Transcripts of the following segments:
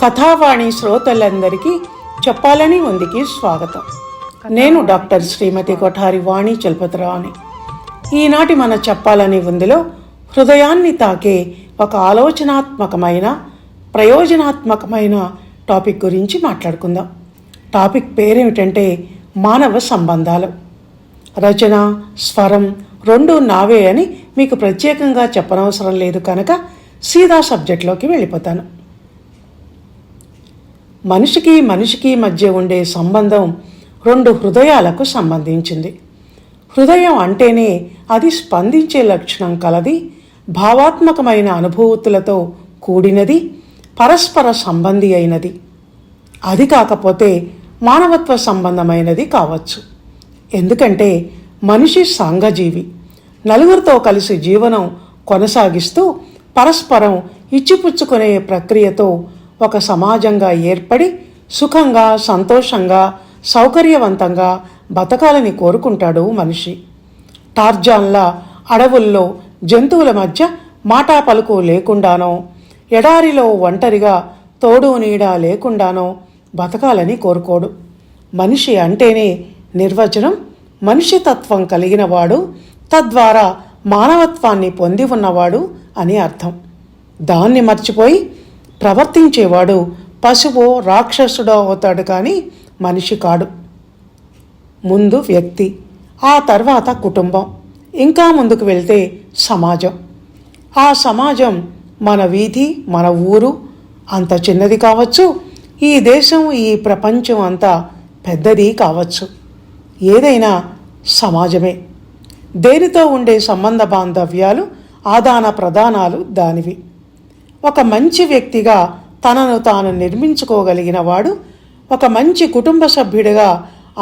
కథావాణి శ్రోతలందరికీ చెప్పాలని ఉందికి స్వాగతం. నేను డాక్టర్ శ్రీమతి కొఠారి వాణి చలపతిరావుని. ఈనాటి మన చెప్పాలని ఉందిలో హృదయాన్ని తాకే ఒక ఆలోచనాత్మకమైన ప్రయోజనాత్మకమైన టాపిక్ గురించి మాట్లాడుకుందాం. టాపిక్ పేరేమిటంటే మానవ సంబంధాలు. రచన, స్వరం రెండు నావే అని మీకు ప్రత్యేకంగా చెప్పనవసరం లేదు కనుక సీదా సబ్జెక్ట్లోకి వెళ్ళిపోతాను. మనిషికి మధ్య ఉండే సంబంధం రెండు హృదయాలకు సంబంధించింది. హృదయం అంటేనే అది స్పందించే లక్షణం కలది, భావాత్మకమైన అనుభూతులతో కూడినది, పరస్పర సంబంధి అయినది. అది కాకపోతే మానవత్వ సంబంధమైనది కావచ్చు. ఎందుకంటే మనిషి సాంఘజీవి. నలుగురితో కలిసి జీవనం కొనసాగిస్తూ పరస్పరం ఇచ్చిపుచ్చుకునే ప్రక్రియతో ఒక సమాజంగా ఏర్పడి సుఖంగా, సంతోషంగా, సౌకర్యవంతంగా బతకాలని కోరుకుంటాడు మనిషి. టార్జాన్లా అడవుల్లో జంతువుల మధ్య మాటా పలుకు లేకుండానో, ఎడారిలో ఒంటరిగా తోడు నీడ లేకుండానో బతకాలని కోరుకోడు. మనిషి అంటేనే నిర్వచనం మనిషి తత్వం కలిగినవాడు, తద్వారా మానవత్వాన్ని పొంది ఉన్నవాడు అని అర్థం. దాన్ని మర్చిపోయి ప్రవర్తించేవాడు పశువో రాక్షసుడో అవుతాడు కానీ మనిషి కాడు. ముందు వ్యక్తి, ఆ తర్వాత కుటుంబం, ఇంకా ముందుకు వెళ్తే సమాజం. ఆ సమాజం మన వీధి, మన ఊరు అంత చిన్నది కావచ్చు, ఈ దేశం, ఈ ప్రపంచం అంతా పెద్దది కావచ్చు. ఏదైనా సమాజమే. దేనితో ఉండే సంబంధ బాంధవ్యాలు, ఆదాన ప్రదానాలు దానివి. ఒక మంచి వ్యక్తిగా తనను తాను నిర్మించుకోగలిగిన వాడు, ఒక మంచి కుటుంబ సభ్యుడిగా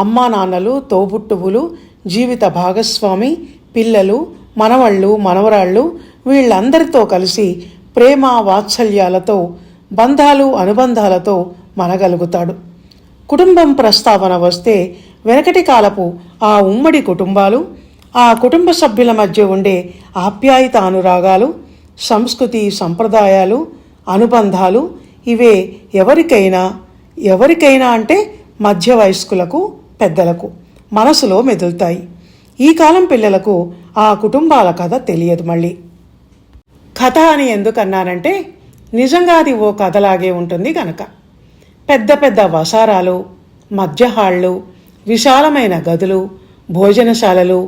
అమ్మా నాన్నలు, తోబుట్టువులు, జీవిత భాగస్వామి, పిల్లలు, మనవళ్ళు, మనవరాళ్ళు వీళ్ళందరితో కలిసి ప్రేమ వాత్సల్యాలతో, బంధాలు అనుబంధాలతో మనగలుగుతాడు. కుటుంబం ప్రస్తావన వస్తే వెనకటి కాలపు ఆ ఉమ్మడి కుటుంబాలు, ఆ కుటుంబ సభ్యుల మధ్య ఉండే ఆప్యాయత అనురాగాలు, సంస్కృతి సంప్రదాయాలు, అనుబంధాలు ఇవే ఎవరికైనా అంటే మధ్య వయస్కులకు, పెద్దలకు మనసులో మెదులుతాయి. ఈ కాలం పిల్లలకు ఆ కుటుంబాల కథ తెలియదు. మళ్ళీ కథ అని ఎందుకన్నానంటే నిజంగా అది ఓ కథలాగే ఉంటుంది కనుక. పెద్ద పెద్ద వసారాలు, మధ్య హాళ్ళు, విశాలమైన గదులు, భోజనశాలలు,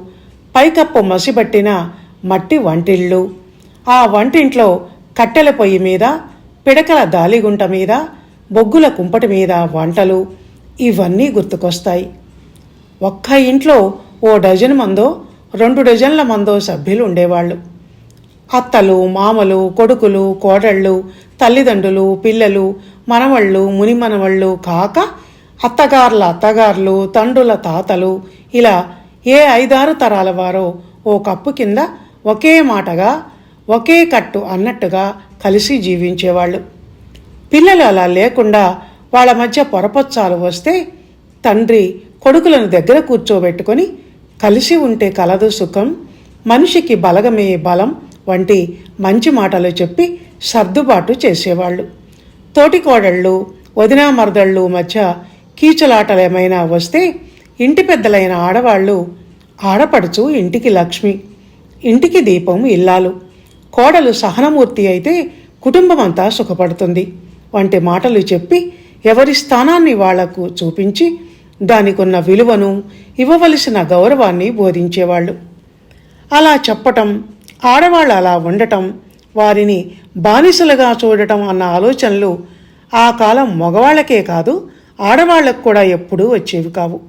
పైకప్పు మసిబట్టిన మట్టి వంటిళ్ళు, ఆ వంటింట్లో కట్టెల పొయ్యి మీద, పిడకల దాలిగుంట మీద, బొగ్గుల కుంపటి మీద వంటలు ఇవన్నీ గుర్తుకొస్తాయి. ఒక్క ఇంట్లో ఓ డజన్ మందో 2 డజన్ల మందో సభ్యులు ఉండేవాళ్ళు. అత్తలు, మామలు, కొడుకులు, కోడళ్ళు, తల్లిదండ్రులు, పిల్లలు, మనవళ్ళు, మునిమనవళ్ళు కాక అత్తగార్ల అత్తగారులు, తండ్రుల తాతలు, ఇలా ఏ 5-6 తరాల వారో ఓ కప్పు కింద ఒకే మాటగా, ఒకే కట్టు అన్నట్టుగా కలిసి జీవించేవాళ్ళు. పిల్లలు అలా లేకుండా వాళ్ళ మధ్య పొరపచ్చాలు వస్తే తండ్రి కొడుకులను దగ్గర కూర్చోబెట్టుకొని కలిసి ఉంటే కలదు సుఖం, మనిషికి బలగమే బలం వంటి మంచి మాటలు చెప్పి సర్దుబాటు చేసేవాళ్ళు. తోటికోడళ్ళు, వదినా మరదళ్ళు మధ్య కీచులాటలేమైనా వస్తే ఇంటి పెద్దలైన ఆడవాళ్ళు, ఆడపడుచు ఇంటికి లక్ష్మి, ఇంటికి దీపం ఇల్లాలు, కోడలు సహనమూర్తి అయితే కుటుంబమంతా సుఖపడుతుంది వంటి మాటలు చెప్పి ఎవరి స్థానాన్ని వాళ్లకు చూపించి దానికున్న విలువను, ఇవ్వవలసిన గౌరవాన్ని బోధించేవాళ్ళు. అలా చెప్పటం, ఆడవాళ్ళు అలా ఉండటం, వారిని బానిసలుగా చూడటం అన్న ఆలోచనలు ఆ కాలం మగవాళ్లకే కాదు ఆడవాళ్లకు కూడా ఎప్పుడూ వచ్చేవి కావు.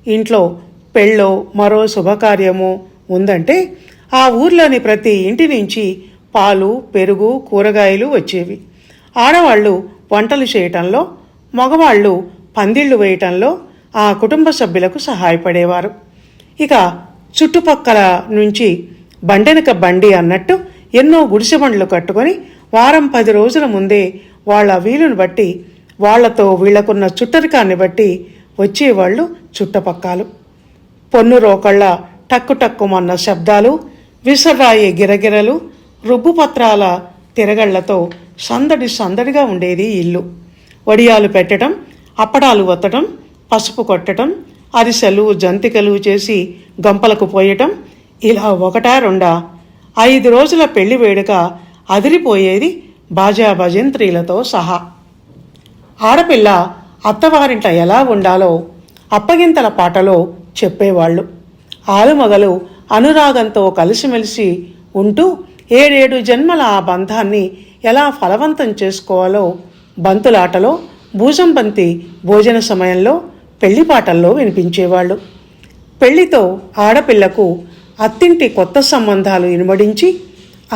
ఇంట్లో పెళ్ళో మరో శుభకార్యమో ఉందంటే ఆ ఊర్లోని ప్రతి ఇంటి నుంచి పాలు, పెరుగు, కూరగాయలు వచ్చేవి. ఆడవాళ్ళు వంటలు చేయటంలో, మగవాళ్ళు పందిళ్లు వేయటంలో ఆ కుటుంబ సభ్యులకు సహాయపడేవారు. ఇక చుట్టుపక్కల నుంచి బండెనక బండి అన్నట్టు ఎన్నో గుడిసె బండ్లు కట్టుకొని వారం 10 రోజుల ముందే వాళ్ళ వీలును బట్టి, వాళ్లతో వీళ్లకున్న చుట్టరికాన్ని బట్టి వచ్చేవాళ్ళు చుట్టపక్కలు. పొన్ను రోకళ్ళ టక్కు టక్కుమన్న శబ్దాలు, విసరాయే గిరగిరలు, రుబ్బుపత్రాల తిరగళ్లతో సందడిగా ఉండేది ఇల్లు. వడియాలు పెట్టడం, అప్పడాలు ఒత్తడం, పసుపు కొట్టడం, అరిసెలు జంతికలు చేసి గంపలకు పోయటం, ఇలా ఒకటా రెండా 5 రోజుల పెళ్లి వేడుక అదిరిపోయేది బాజా భజంత్రీలతో సహా. ఆడపిల్ల అత్తవారింట ఎలా ఉండాలో అప్పగింతల పాటలో చెప్పేవాళ్ళు. ఆలుమగలు అనురాగంతో కలిసిమెలిసి ఉంటూ 7 జన్మల ఆ బంధాన్ని ఎలా ఫలవంతం చేసుకోవాలో బంతులాటలో, భూజంబంతి భోజన సమయంలో, పెళ్లిపాటల్లో వినిపించేవాళ్ళు. పెళ్లితో ఆడపిల్లకు అత్తింటి కొత్త సంబంధాలు ఇనుమడించి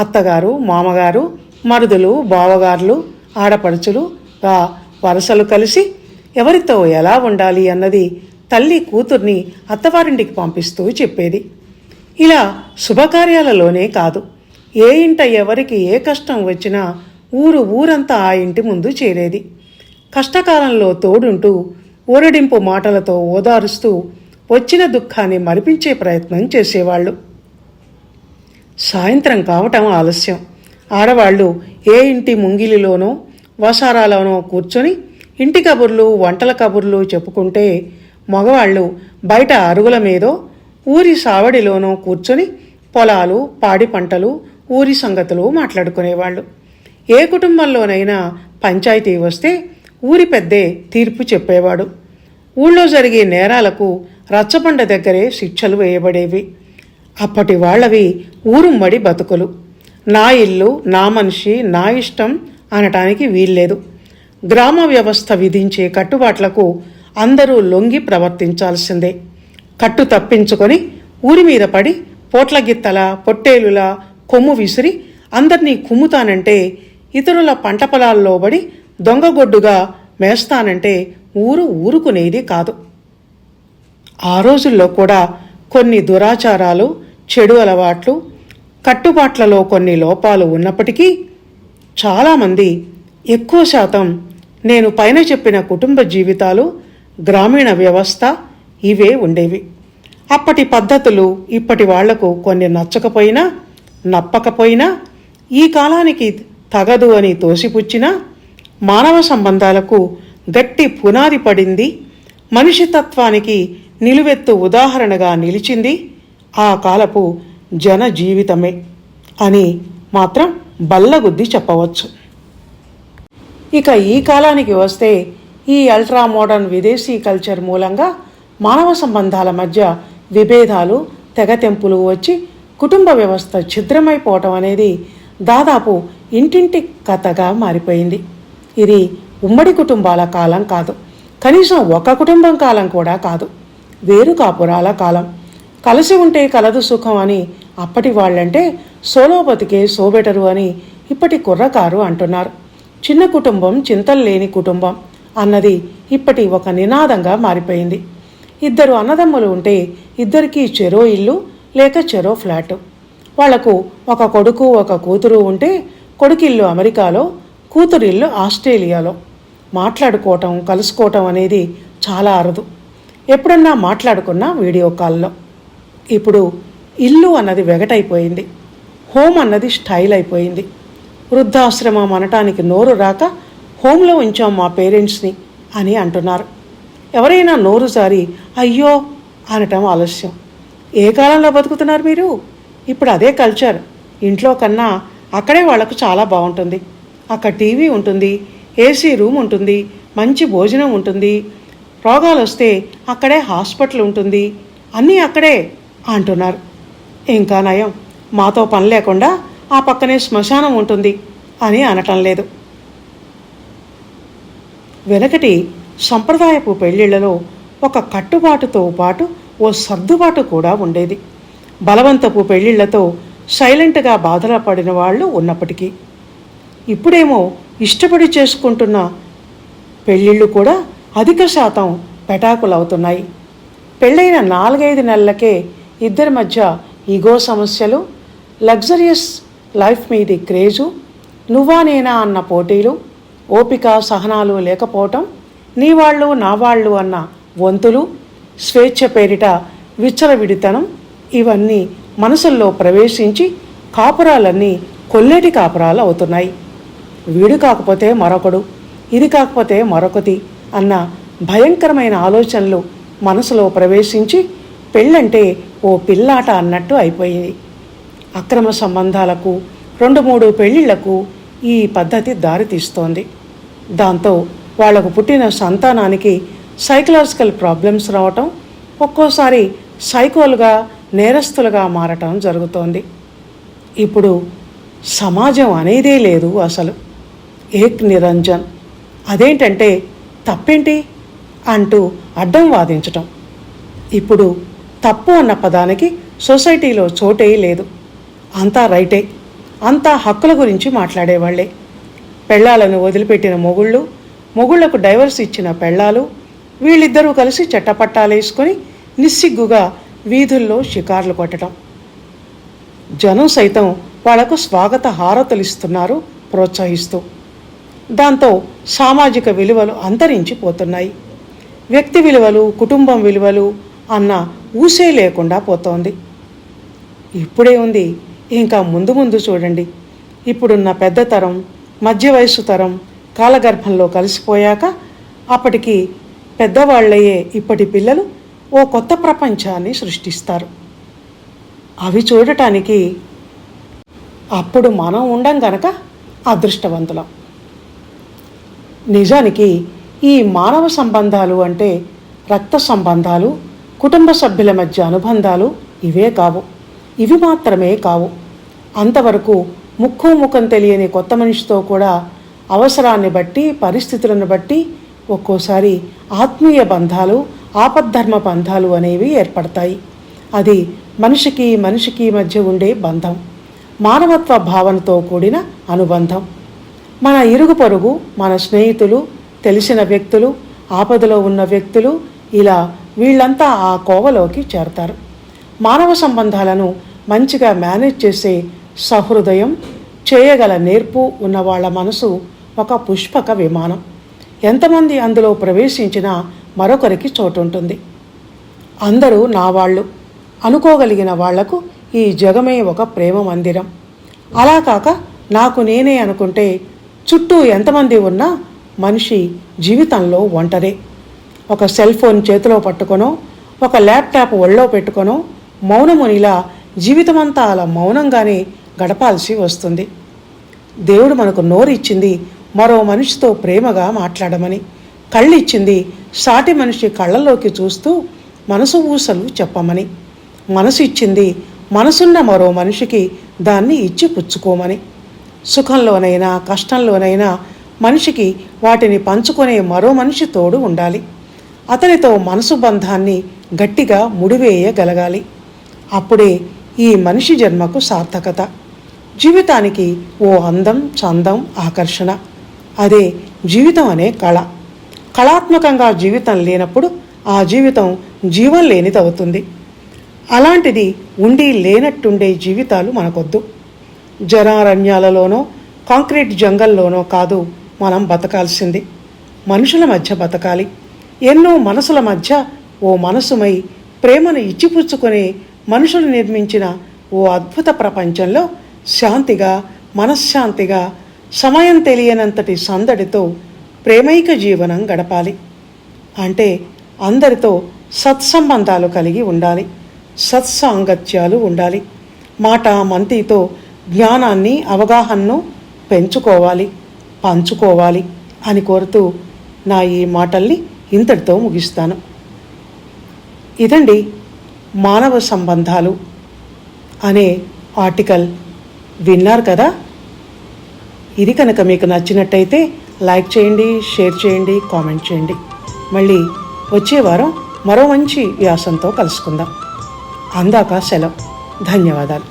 అత్తగారు, మామగారు, మరుదులు, బావగారులు, ఆడపడుచులు వరసలు కలిసి ఎవరితో ఎలా ఉండాలి అన్నది తల్లి కూతుర్ని అత్తవారింటికి పంపిస్తూ చెప్పేది. ఇలా శుభకార్యాలలోనే కాదు, ఏ ఇంట ఎవరికి ఏ కష్టం వచ్చినా ఊరంతా ఆ ఇంటి ముందు చేరేది. కష్టకాలంలో తోడుంటూ ఊరడింపు మాటలతో ఓదారుస్తూ వచ్చిన దుఃఖాన్ని మరిపించే ప్రయత్నం చేసేవాళ్ళు. సాయంత్రం కావటం ఆలస్యం. ఆడవాళ్లు ఏ ఇంటి ముంగిలిలోనో వసారాలోనో కూర్చొని ఇంటి కబుర్లు, వంటల కబుర్లు చెప్పుకుంటే, మగవాళ్ళు బయట అరుగుల మీదో ఊరి సావడిలోనో కూర్చొని పొలాలు, పాడి పంటలు, ఊరి సంగతులు మాట్లాడుకునేవాళ్ళు. ఏ కుటుంబంలోనైనా పంచాయతీ వస్తే ఊరి పెద్దే తీర్పు చెప్పేవాడు. ఊళ్ళో జరిగే నేరాలకు రచ్చబండ దగ్గరే శిక్షలు వేయబడేవి. అప్పటి వాళ్లవి ఊరుమ్మడి బతుకులు. నా ఇల్లు, నా మనిషి, నా ఇష్టం అనటానికి వీల్లేదు. గ్రామ వ్యవస్థ విధించే కట్టుబాట్లకు అందరూ లొంగి ప్రవర్తించాల్సిందే. కట్టు తప్పించుకొని ఊరి మీద పడి పోట్లగిత్తల, పొట్టేలులా కొమ్ము విసిరి అందర్నీ కుమ్ముతానంటే, ఇతరుల పంట పొలాల్లో పడి దొంగగొడ్డుగా మేస్తానంటే ఊరుకునేది కాదు. ఆ రోజుల్లో కూడా కొన్ని దురాచారాలు, చెడు అలవాట్లు, కట్టుబాట్లలో కొన్ని లోపాలు ఉన్నప్పటికీ చాలామంది, ఎక్కువ శాతం నేను పైన చెప్పిన కుటుంబ జీవితాలు, గ్రామీణ వ్యవస్థ ఇవే ఉండేవి. అప్పటి పద్ధతులు ఇప్పటి వాళ్లకు కొన్ని నచ్చకపోయినా, నప్పకపోయినా, ఈ కాలానికి తగదు అని తోసిపుచ్చినా, మానవ సంబంధాలకు గట్టి పునాది పడింది, మనిషి తత్వానికి నిలువెత్తు ఉదాహరణగా నిలిచింది ఆ కాలపు జన జీవితమే అని మాత్రం బల్లగుద్ది చెప్పవచ్చు. ఇక ఈ కాలానికి వస్తే, ఈ అల్ట్రా మోడర్న్ విదేశీ కల్చర్ మూలంగా మానవ సంబంధాల మధ్య విభేదాలు, తెగతెంపులు వచ్చి కుటుంబ వ్యవస్థ ఛిద్రమైపోవటం అనేది దాదాపు ఇంటింటి కథగా మారిపోయింది. ఇది ఉమ్మడి కుటుంబాల కాలం కాదు, కనీసం ఒక కుటుంబం కాలం కూడా కాదు, వేరు కాపురాల కాలం. కలిసి ఉంటే కలదు సుఖం అని అప్పటి వాళ్ళంటే సోలో బతికే సోబెటరు అని ఇప్పటి కుర్రకారు అంటున్నారు. చిన్న కుటుంబం చింతలు లేని కుటుంబం అన్నది ఇప్పటి ఒక నినాదంగా మారిపోయింది. 2 అన్నదమ్ములు ఉంటే ఇద్దరికీ చెరో ఇల్లు లేక చెరో ఫ్లాటు. వాళ్లకు ఒక కొడుకు, ఒక కూతురు ఉంటే కొడుకిల్లు అమెరికాలో, కూతురిల్లు ఆస్ట్రేలియాలో. మాట్లాడుకోవటం, కలుసుకోవటం అనేది చాలా అరుదు. ఎప్పుడన్నా మాట్లాడుకున్నా వీడియో కాల్లో. ఇప్పుడు ఇల్లు అన్నది వెగటైపోయింది, హోమ్ అన్నది స్టైల్ అయిపోయింది. వృద్ధాశ్రమం అనటానికి నోరు రాక హోంలో ఉంచాం మా పేరెంట్స్ని అని అంటున్నారు. ఎవరైనా నోరు జారి అయ్యో అనటం ఆలస్యం. ఏ కాలంలో బతుకుతున్నారు మీరు? ఇప్పుడు అదే కల్చర్. ఇంట్లో కన్నా అక్కడే వాళ్లకు చాలా బాగుంటుంది. అక్కడ టీవీ ఉంటుంది, ఏసీ రూమ్ ఉంటుంది, మంచి భోజనం ఉంటుంది, రోగాలు వస్తే అక్కడే హాస్పిటల్ ఉంటుంది, అన్నీ అక్కడే అంటున్నారు. ఇంకా నయం, మాతో పని లేకుండా ఆ పక్కనే శ్మశానం ఉంటుంది అని అనటం లేదు. వెనకటి సంప్రదాయపు పెళ్లిళ్లలో ఒక కట్టుబాటుతో పాటు ఓ సర్దుబాటు కూడా ఉండేది. బలవంతపు పెళ్లిళ్లతో సైలెంట్గా బాధల పడిన వాళ్ళు ఉన్నప్పటికీ, ఇప్పుడేమో ఇష్టపడి చేసుకుంటున్న పెళ్ళిళ్ళు కూడా అధిక శాతం పెటాకులవుతున్నాయి. పెళ్ళైన 4-5 నెలలకే ఇద్దరి మధ్య ఈగో సమస్యలు, లగ్జరియస్ లైఫ్ మీది క్రేజు, నువ్వా నేనా అన్న పోటీలు, ఓపిక సహనాలు లేకపోవటం, నీ వాళ్ళు నా వాళ్ళు అన్న వంతులు, స్వేచ్ఛ పేరిట విచ్చలవిడితనం, ఇవన్నీ మనసుల్లో ప్రవేశించి కాపురాలన్నీ కొల్లేటి కాపురాలు అవుతున్నాయి. వీడు కాకపోతే మరొకడు, ఇది కాకపోతే మరొకటి అన్న భయంకరమైన ఆలోచనలు మనసులో ప్రవేశించి పెళ్ళంటే ఓ పిల్లాట అన్నట్టు అయిపోయింది. అక్రమ సంబంధాలకు 2-3 పెళ్ళిళ్లకు ఈ పద్ధతి దారితీస్తోంది. దాంతో వాళ్లకు పుట్టిన సంతానానికి సైకలాజికల్ ప్రాబ్లమ్స్ రావటం, ఒక్కోసారి సైకోలుగా నేరస్తులుగా మారటం జరుగుతోంది. ఇప్పుడు సమాజం అనేదే లేదు అసలు. ఏక్ నిరంజన్, అదేంటంటే తప్పేంటి అంటూ అడ్డం వాదించటం. ఇప్పుడు తప్పు అన్న పదానికి సొసైటీలో చోటే లేదు. అంతా రైటే, అంతా హక్కుల గురించి మాట్లాడేవాళ్లే. పెళ్ళాలను వదిలిపెట్టిన మొగుళ్లకు డైవర్స్ ఇచ్చిన పెళ్ళాలు, వీళ్ళిద్దరూ కలిసి చట్టపట్టాలేసుకొని నిస్సిగ్గుగా వీధుల్లో షికార్లు కొట్టడం. జనం సైతం వాళ్లకు స్వాగత హారతులిస్తున్నారు ప్రోత్సహిస్తూ. దాంతో సామాజిక విలువలు అంతరించిపోతున్నాయి. వ్యక్తి విలువలు, కుటుంబం విలువలు అన్న ఊసే లేకుండా పోతోంది. ఇప్పుడే ఉంది, ఇంకా ముందు ముందు చూడండి. ఇప్పుడున్న పెద్ద తరం, మధ్య వయస్సు తరం కాలగర్భంలో కలిసిపోయాక అప్పటికి పెద్దవాళ్లయ్యే ఇప్పటి పిల్లలు ఓ కొత్త ప్రపంచాన్ని సృష్టిస్తారు. అవి చూడటానికి అప్పుడు మనం ఉండం గనక అదృష్టవంతులం. నిజానికి ఈ మానవ సంబంధాలు అంటే రక్త సంబంధాలు, కుటుంబ సభ్యుల మధ్య అనుబంధాలు ఇవే కావు. ఇవి మాత్రమే కావు. అంతవరకు ముఖం తెలియని కొత్త మనిషితో కూడా అవసరాన్ని బట్టి, పరిస్థితులను బట్టి ఒక్కోసారి ఆత్మీయ బంధాలు, ఆపద్ధర్మ బంధాలు అనేవి ఏర్పడతాయి. అది మనిషికి మధ్య ఉండే బంధం, మానవత్వ భావనతో కూడిన అనుబంధం. మన ఇరుగు పొరుగు, మన స్నేహితులు, తెలిసిన వ్యక్తులు, ఆపదలో ఉన్న వ్యక్తులు, ఇలా వీళ్ళంతా ఆ కోవలోకి చేరతారు. మానవ సంబంధాలను మంచిగా మేనేజ్ చేసే సహృదయం, చేయగల నేర్పు ఉన్న వాళ్ళ మనసు ఒక పుష్పక విమానం. ఎంతమంది అందులో ప్రవేశించినా మరొకరికి చోటుంటుంది. అందరూ నా వాళ్ళు అనుకోగలిగిన వాళ్లకు ఈ జగమే ఒక ప్రేమ మందిరం. అలా కాక నాకు నేనే అనుకుంటే చుట్టూ ఎంతమంది ఉన్నా మనిషి జీవితంలో ఒంటరే. ఒక సెల్ ఫోన్ చేతిలో పట్టుకొనో, ఒక ల్యాప్టాప్ ఒళ్ళో పెట్టుకొనో మౌనమునిలా జీవితమంతా అలా మౌనంగానే గడపాల్సి వస్తుంది. దేవుడు మనకు నోరు ఇచ్చింది మరో మనిషితో ప్రేమగా మాట్లాడమని, కళ్ళిచ్చింది సాటి మనిషి కళ్ళల్లోకి చూస్తూ మనసు ఊసలు చెప్పమని, మనసు ఇచ్చింది మనసున్న మరో మనిషికి దాన్ని ఇచ్చి పుచ్చుకోమని, సుఖంలోనైనా కష్టంలోనైనా మనిషికి వాటిని పంచుకునే మరో మనిషి తోడు ఉండాలి. అతనితో మనసు బంధాన్ని గట్టిగా ముడివేయగలగాలి. అప్పుడే ఈ మనిషి జన్మకు సార్థకత, జీవితానికి ఓ అందం, చందం, ఆకర్షణ. అదే జీవితం అనే కళ. కళాత్మకంగా జీవితం లేనప్పుడు ఆ జీవితం జీవం లేనిదవుతుంది. అలాంటిది ఉండి లేనట్టుండే జీవితాలు మనకొద్దు. జనారణ్యాలలోనో కాంక్రీట్ జంగల్లోనో కాదు మనం బతకాల్సింది. మనుషుల మధ్య బతకాలి. ఎన్నో మనసుల మధ్య ఓ మనసుమై ప్రేమను ఇచ్చిపుచ్చుకునే మనుషులు నిర్మించిన ఓ అద్భుత ప్రపంచంలో శాంతిగా, మనశ్శాంతిగా, సమయం తెలియనంతటి సందడితో ప్రేమైక జీవనం గడపాలి. అంటే అందరితో సత్సంబంధాలు కలిగి ఉండాలి, సత్సాంగత్యాలు ఉండాలి. మాట మంతితో జ్ఞానాన్ని, అవగాహనను పెంచుకోవాలి, పంచుకోవాలి అని కోరుతూ నా ఈ మాటల్ని ఇంతటితో ముగిస్తాను. ఇదండి మానవ సంబంధాలు అనే ఆర్టికల్. విన్నారు కదా? ఇది కనుక మీకు నచ్చినట్టయితే లైక్ చేయండి, షేర్ చేయండి, కామెంట్ చేయండి. మళ్ళీ వచ్చే వారం మరో మంచి వ్యాసంతో కలుసుకుందాం. అందాక సెలవు. ధన్యవాదాలు.